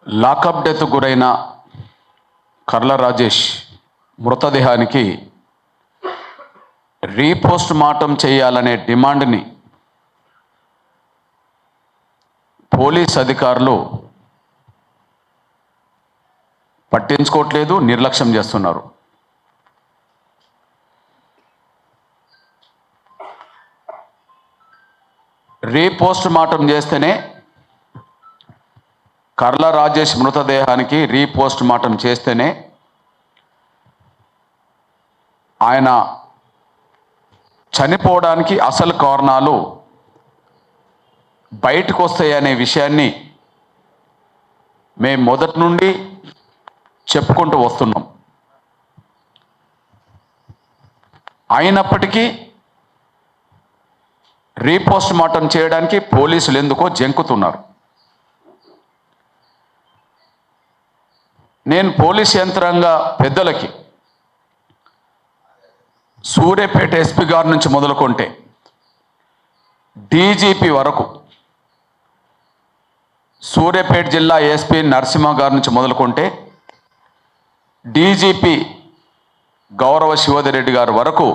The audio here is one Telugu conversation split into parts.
లాకప్ డెత్ గురైన కర్ల రాజేష్ మృతదేహానికి రీపోస్ట్ మార్టం చేయాలనే డిమాండ్ని పోలీస్ అధికారులు పట్టించుకోవట్లేదు, నిర్లక్ష్యం చేస్తున్నారు. రీపోస్ట్ మార్టం చేస్తేనే కర్ల రాజేష్ మృతదేహానికి రీపోస్ట్ మార్టం చేస్తేనే ఆయన చనిపోవడానికి అసలు కారణాలు బయటకు వస్తాయనే విషయాన్ని మేము మొదటి నుండి చెప్పుకుంటూ వస్తున్నాం. అయినప్పటికీ రీపోస్ట్ మార్టం చేయడానికి పోలీసులు ఎందుకో జంకుతున్నారు. నేను పోలీస్ యంత్రాంగ పెద్దలకి సూర్యాపేట ఎస్పీ గారి నుంచి మొదలుకొంటే డీజీపీ వరకు, సూర్యాపేట జిల్లా ఎస్పీ నరసింహ గారి నుంచి మొదలుకొంటే డీజీపీ గౌరవ శివధరెడ్డి గారి వరకు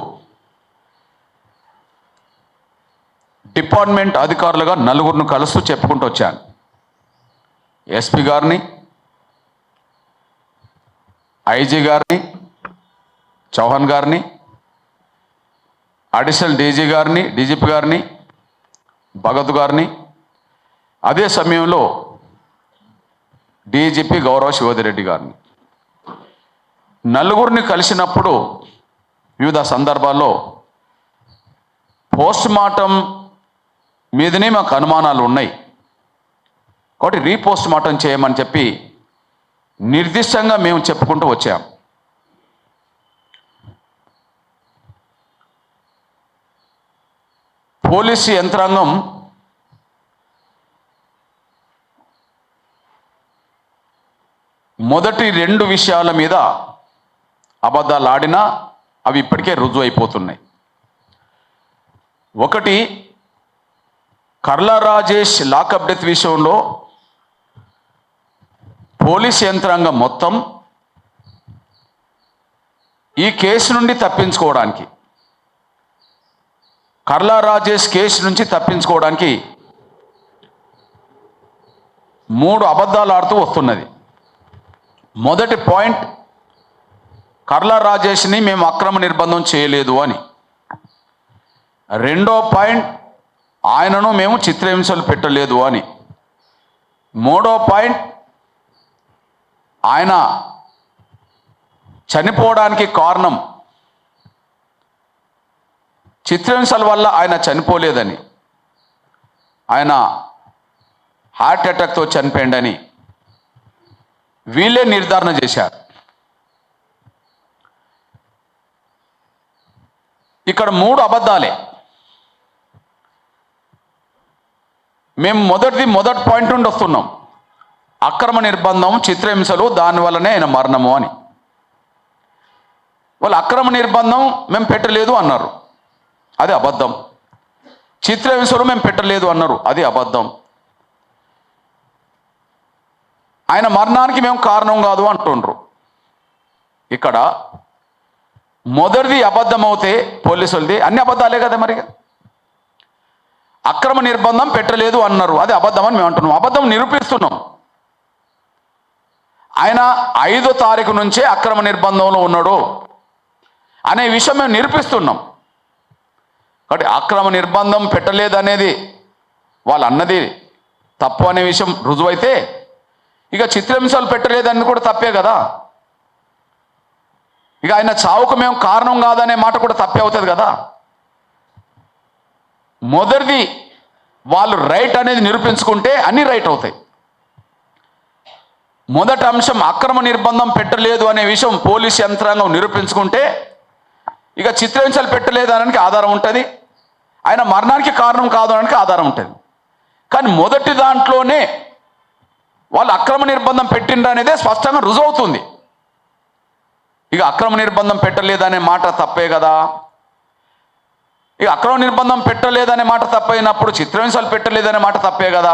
డిపార్ట్మెంట్ అధికారులుగా నలుగురిని కలుస్తూ చెప్పుకుంటూ వచ్చాను. ఎస్పీ గారిని, ఐజీ గారిని, చౌహాన్ గారిని, అడిషనల్ డీజీ గారిని, డీజీపీ గారిని, భగత్ గారిని, అదే సమయంలో డీజీపీ గౌరవ శివధరెడ్డి గారిని నలుగురిని కలిసినప్పుడు వివిధ సందర్భాల్లో పోస్ట్ మార్టం మీదనే మాకు అనుమానాలు ఉన్నాయి కాబట్టి రీపోస్ట్ మార్టం చేయమని చెప్పి నిర్దిష్టంగా మేము చెప్పుకుంటూ వచ్చాం. పోలీసు యంత్రాంగం మొదటి రెండు విషయాల మీద అబద్ధాలు ఆడినా అవి ఇప్పటికే రుజువు అయిపోతున్నాయి. ఒకటి, కర్ల రాజేష్ లాకప్ డెత్ విషయంలో పోలీస్ యంత్రాంగం మొత్తం ఈ కేసు నుండి తప్పించుకోవడానికి, కర్ల రాజేష్ కేసు నుంచి తప్పించుకోవడానికి 3 అబద్ధాలు ఆడుతూ వస్తున్నది. మొదటి పాయింట్, కర్ల రాజేష్ని మేము అక్రమ నిర్బంధం చేయలేదు అని. రెండో పాయింట్, ఆయనను మేము చిత్రహింసలు పెట్టలేదు అని. మూడో పాయింట్, ఆయన చనిపోవడానికి కారణం చిత్రహింసల వల్ల ఆయన చనిపోలేదని, ఆయన హార్ట్ అటాక్తో చనిపోయిందని వీళ్ళే నిర్ధారణ చేశారు. ఇక్కడ 3 అబద్ధాలే. మేము మొదటి పాయింట్ నుండి వస్తున్నాం, అక్రమ నిర్బంధం, చిత్రహింసలు, దానివల్లనే ఆయన మరణము అని. వాళ్ళు అక్రమ నిర్బంధం మేము పెట్టలేదు అన్నారు, అది అబద్ధం. చిత్రహింసలు మేము పెట్టలేదు అన్నారు, అది అబద్ధం. ఆయన మరణానికి మేము కారణం కాదు అంటుండ్రు. ఇక్కడ మొదటిది అబద్ధం అవుతే పోలీసులది అన్ని అబద్ధాలే కదా. మరి అక్రమ నిర్బంధం పెట్టలేదు అన్నారు, అది అబద్ధం అని మేము అంటున్నాం. అబద్ధం నిరూపిస్తున్నాం. ఆయన 5వ తారీఖు నుంచే అక్రమ నిర్బంధంలో ఉన్నాడు అనే విషయం మేము నిరూపిస్తున్నాం. కాబట్టి అక్రమ నిర్బంధం పెట్టలేదు అనేది వాళ్ళు అన్నది తప్పు అనే విషయం రుజువైతే, ఇక చిత్రహింసలు పెట్టలేదని కూడా తప్పే కదా. ఇక ఆయన చావుకు మేము కారణం కాదనే మాట కూడా తప్పే అవుతుంది కదా. మొదటిది వాళ్ళు రైట్ అనేది నిరూపించుకుంటే అన్ని రైట్ అవుతాయి. మొదటి అంశం అక్రమ నిర్బంధం పెట్టలేదు అనే విషయం పోలీస్ యంత్రాంగం నిరూపించుకుంటే ఇక చిత్రహింసలు పెట్టలేదు అనడానికి ఆధారం ఉంటుంది, ఆయన మరణానికి కారణం కాదు అనడానికి ఆధారం ఉంటుంది. కానీ మొదటి దాంట్లోనే వాళ్ళు అక్రమ నిర్బంధం పెట్టిండ్రు అనేదే స్పష్టంగా రుజువు అవుతుంది. ఇక అక్రమ నిర్బంధం పెట్టలేదనే మాట తప్పే కదా. ఇక అక్రమ నిర్బంధం పెట్టలేదనే మాట తప్పైనప్పుడు చిత్రహింసలు పెట్టలేదనే మాట తప్పే కదా.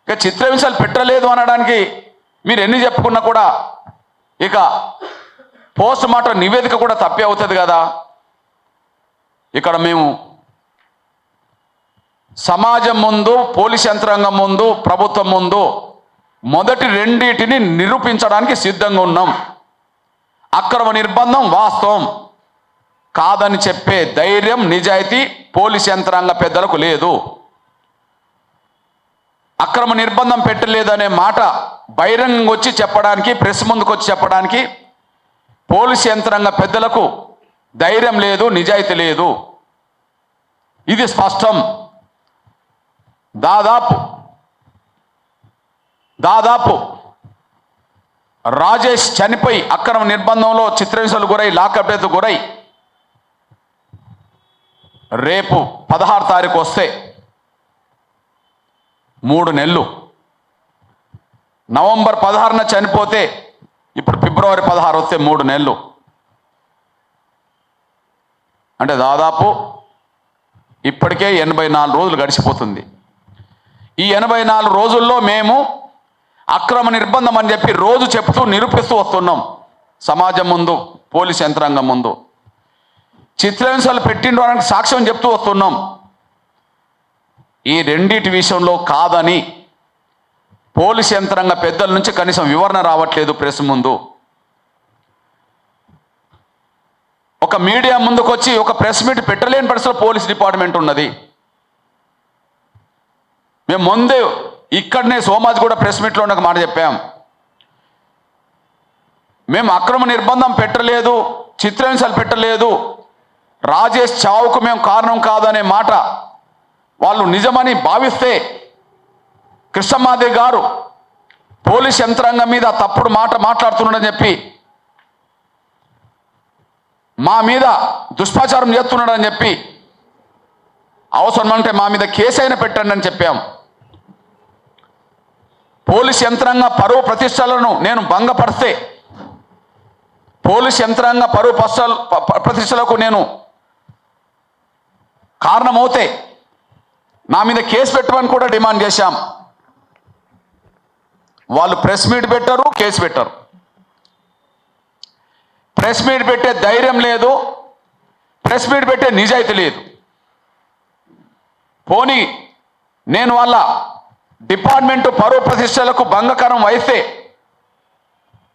ఇక చిత్ర హింసలు పెట్టలేదు అనడానికి మీరు ఎన్ని చెప్పుకున్నా కూడా ఇక పోస్ట్ మార్టం నివేదిక కూడా తప్పే అవుతుంది కదా. ఇక్కడ మేము సమాజం ముందు, పోలీస్ యంత్రాంగం ముందు, ప్రభుత్వం ముందు మొదటి రెండింటిని నిరూపించడానికి సిద్ధంగా ఉన్నాం. అక్రమ నిర్బంధం వాస్తవం కాదని చెప్పే ధైర్యం, నిజాయితీ పోలీస్ యంత్రాంగ పెద్దలకు లేదు. అక్రమ నిర్బంధం పెట్టలేదనే మాట బహిరంగంగా వచ్చి చెప్పడానికి, ప్రెస్ ముందుకు వచ్చి చెప్పడానికి పోలీస్ యంత్రాంగ పెద్దలకు ధైర్యం లేదు, నిజాయితీ లేదు. ఇది స్పష్టం. దాదాపు రాజేష్ చనిపోయి అక్రమ నిర్బంధంలో చిత్రహింసలు గురై, లాకప్ డెత్ గురై రేపు 16 తారీఖు వస్తే 3 నెలలు. నవంబర్ 16న చనిపోతే ఇప్పుడు ఫిబ్రవరి 16 వస్తే 3 నెలలు. అంటే దాదాపు ఇప్పటికే 84 రోజులు గడిచిపోతుంది. ఈ 84 రోజుల్లో మేము అక్రమ నిర్బంధం అని చెప్పి రోజు చెప్తూ నిరూపిస్తూ వస్తున్నాం సమాజం ముందు, పోలీస్ యంత్రాంగం ముందు. చిత్రహింసలు పెట్టిండడానికి సాక్ష్యం చెప్తూ వస్తున్నాం. ఈ రెండింటి విషయంలో కాదని పోలీస్ యంత్రాంగ పెద్దల నుంచి కనీసం వివరణ రావట్లేదు ప్రెస్ ముందు. ఒక మీడియా ముందుకు వచ్చి ఒక ప్రెస్ మీట్ పెట్టలేని పరిస్థితిలో పోలీస్ డిపార్ట్మెంట్ ఉన్నది. మేము ముందే ఇక్కడనే సోమాజిగూడ ప్రెస్ మీట్లో ఒక మాట చెప్పాం. మేము అక్రమ నిర్బంధం పెట్టలేదు, చిత్రహింసలు పెట్టలేదు, రాజేష్ చావుకు మేము కారణం కాదనే మాట వాళ్ళు నిజమని భావిస్తే కృష్ణమాదేవి గారు పోలీస్ యంత్రాంగం మీద తప్పుడు మాట మాట్లాడుతున్నాడని చెప్పి, మా మీద దుష్ప్రచారం చేస్తున్నాడని చెప్పి, అవసరం అంటే మా మీద కేసు అయినా పెట్టండి అని చెప్పాం. పోలీస్ యంత్రాంగ పరువు ప్రతిష్టలను నేను భంగపరిస్తే, పోలీస్ యంత్రాంగ పరువు ప్రతిష్టలకు నేను కారణమవుతే నా మీద కేసు పెట్టమని కూడా డిమాండ్ చేశాం. వాళ్ళు ప్రెస్ మీట్ పెట్టారు, కేసు పెట్టారు. ప్రెస్ మీట్ పెట్టే ధైర్యం లేదు, ప్రెస్ మీట్ పెట్టే నిజాయితీ లేదు. పోనీ నేను వాళ్ళ డిపార్ట్మెంటు పరువు ప్రతిష్టలకు భంగకరం వహిస్తే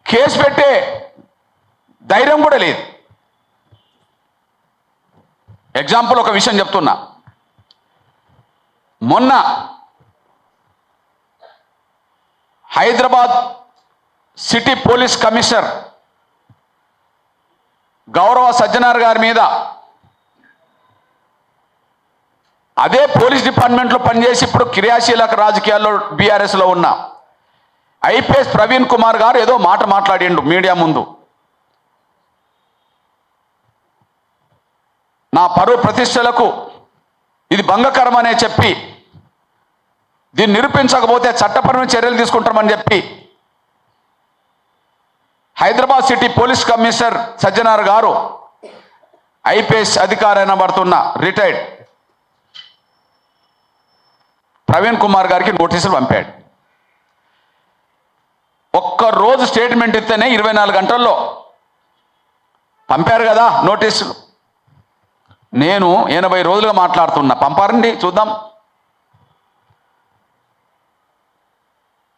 కేసు పెట్టే ధైర్యం కూడా లేదు. ఎగ్జాంపుల్ ఒక విషయం చెప్తున్నా. మొన్న హైదరాబాద్ సిటీ పోలీస్ కమిషనర్ గౌరవ సజ్జనార్ గారి మీద అదే పోలీస్ డిపార్ట్మెంట్లో పనిచేసి ఇప్పుడు క్రియాశీలక రాజకీయాల్లో బీఆర్ఎస్లో ఉన్న ఐపీఎస్ ప్రవీణ్ కుమార్ గారు ఏదో మాట మాట్లాడిండు మీడియా ముందు. నా పరువు ప్రతిష్టలకు ఇది భంగకరమనే చెప్పి, దీన్ని నిరూపించకపోతే చట్టపరమైన చర్యలు తీసుకుంటామని చెప్పి Hyderabad city police commissioner Sajjanar గారు ఐపీఎస్ అధికారైన పడుతున్న రిటైర్డ్ ప్రవీణ్ కుమార్ గారికి నోటీసులు పంపాడు. ఒక్కరోజు స్టేట్మెంట్ ఇస్తేనే 24 గంటల్లో పంపారు కదా నోటీసులు. నేను 80 రోజులుగా మాట్లాడుతున్నా, పంపారండి చూద్దాం.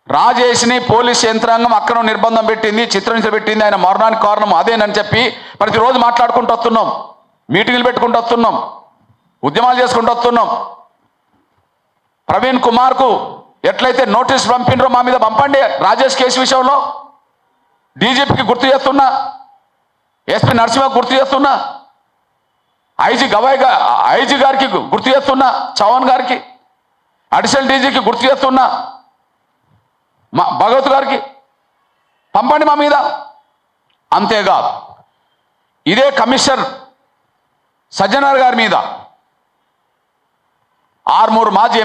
రాజేష్ని పోలీస్ యంత్రాంగం అక్రమ నిర్బంధం పెట్టింది, చిత్రహింస పెట్టింది, ఆయన మరణానికి కారణం అదేనని చెప్పి ప్రతిరోజు మాట్లాడుకుంటూ వస్తున్నాం, మీటింగ్లు పెట్టుకుంటూ వస్తున్నాం, ఉద్యమాలు చేసుకుంటూ వస్తున్నాం. ప్రవీణ్ కుమార్కు ఎట్లయితే నోటీస్ పంపినరో మా మీద పంపండి. రాజేష్ కేసు విషయంలో డీజీపీకి గుర్తు చేస్తున్నా, ఎస్పీ నరసింహకు గుర్తు చేస్తున్నా, ఐజీ గారికి గుర్తు చేస్తున్నా, చౌహాన్ గారికి, అడిషనల్ డీజీకి గుర్తు చేస్తున్నా, మా భగవత్ గారికి పంపండి మా మీద. అంతేకాదు ఇదే కమిషనర్ సజ్జనార్ గారి మీద ఆర్మూర్ మాజీ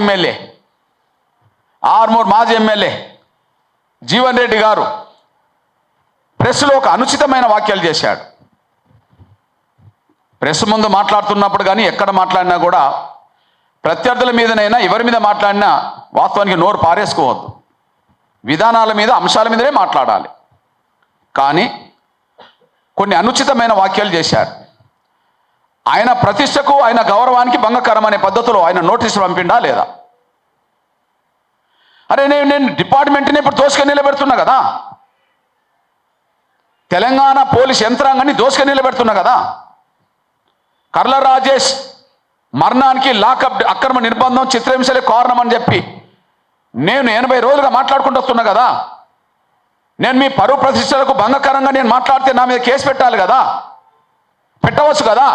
ఎమ్మెల్యే జీవన్ రెడ్డి గారు ప్రెస్లో ఒక అనుచితమైన వ్యాఖ్యలు చేశాడు. ప్రెస్ ముందు మాట్లాడుతున్నప్పుడు కానీ ఎక్కడ మాట్లాడినా కూడా ప్రత్యర్థుల మీదనైనా ఎవరి మీద మాట్లాడినా వాస్తవానికి నోరు పారేసుకోవద్దు, విధానాల మీద అంశాల మీదనే మాట్లాడాలి. కానీ కొన్ని అనుచితమైన వ్యాఖ్యలు చేశారు. ఆయన ప్రతిష్టకు ఆయన గౌరవానికి భంగకరం అనే పద్ధతిలో ఆయన నోటీసులు పంపిండా లేదా? అరే నేను డిపార్ట్మెంట్ని ఇప్పుడు దోసుకొని నిలబెడుతున్నా కదా, తెలంగాణ పోలీస్ యంత్రాంగాన్ని దోసుకొని నిలబెడుతున్నా కదా. కర్ల రాజేష్ మరణానికి లాకప్ అక్రమ నిర్బంధం చిత్రహింసలే కారణం అని చెప్పి నేను 80 రోజులుగా మాట్లాడుకుంటూ వస్తున్నా కదా. నేను మీ పరువు ప్రతిష్టలకు భంగకరంగా నేను మాట్లాడితే నా మీద కేసు పెట్టాలి కదా, పెట్టవచ్చు కదా.